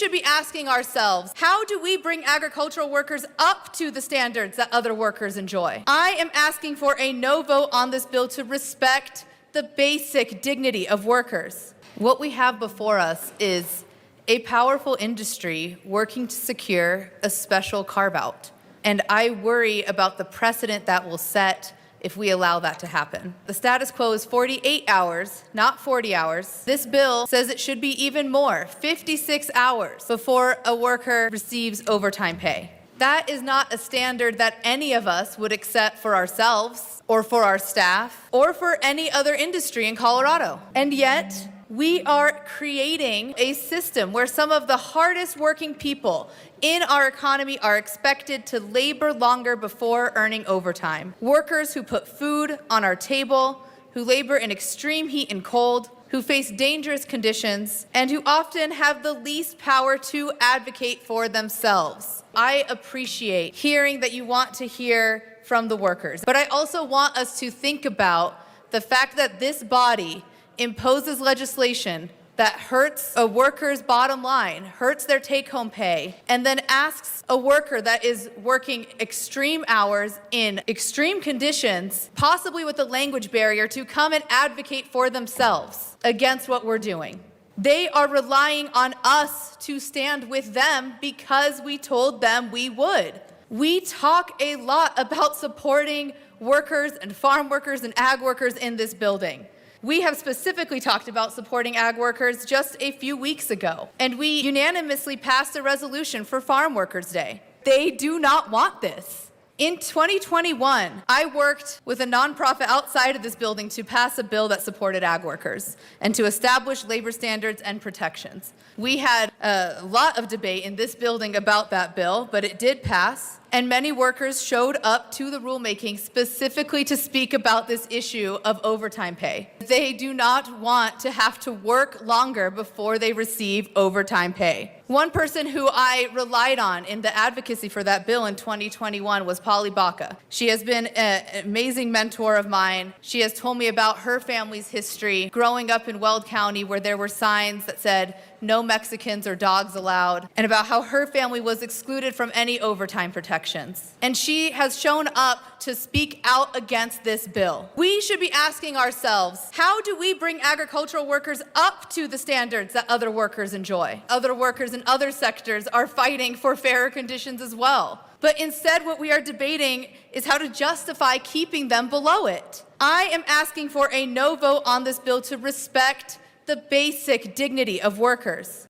should be asking ourselves, how do we bring agricultural workers up to the standards that other workers enjoy? I am asking for a no vote on this bill to respect the basic dignity of workers. What we have before us is a powerful industry working to secure a special carve-out. And I worry about the precedent that will set if we allow that to happen. The status quo is 48 hours, not 40 hours. This bill says it should be even more, 56 hours before a worker receives overtime pay. That is not a standard that any of us would accept for ourselves or for our staff or for any other industry in Colorado. And yet, we are creating a system where some of the hardest working people in our economy are expected to labor longer before earning overtime. Workers who put food on our table, who labor in extreme heat and cold, who face dangerous conditions, and who often have the least power to advocate for themselves. I appreciate hearing that you want to hear from the workers, but I also want us to think about the fact that this body imposes legislation that hurts a worker's bottom line, hurts their take-home pay, and then asks a worker that is working extreme hours in extreme conditions, possibly with a language barrier, to come and advocate for themselves against what we're doing. They are relying on us to stand with them because we told them we would. We talk a lot about supporting workers and farm workers and ag workers in this building. We have specifically talked about supporting ag workers just a few weeks ago, and we unanimously passed a resolution for Farm Workers Day. They do not want this. In 2021, I worked with a nonprofit outside of this building to pass a bill that supported ag workers and to establish labor standards and protections. We had a lot of debate in this building about that bill, but it did pass. And many workers showed up to the rulemaking specifically to speak about this issue of overtime pay. They do not want to have to work longer before they receive overtime pay. One person who I relied on in the advocacy for that bill in 2021 was Polly Baca. She has been an amazing mentor of mine. She has told me about her family's history growing up in Weld County, where there were signs that said, "No Mexicans or dogs allowed," and about how her family was excluded from any overtime protections. And she has shown up to speak out against this bill. We should be asking ourselves, how do we bring agricultural workers up to the standards that other workers enjoy? Other workers in other sectors are fighting for fairer conditions as well. But instead, what we are debating is how to justify keeping them below it. I am asking for a no vote on this bill to respect the basic dignity of workers.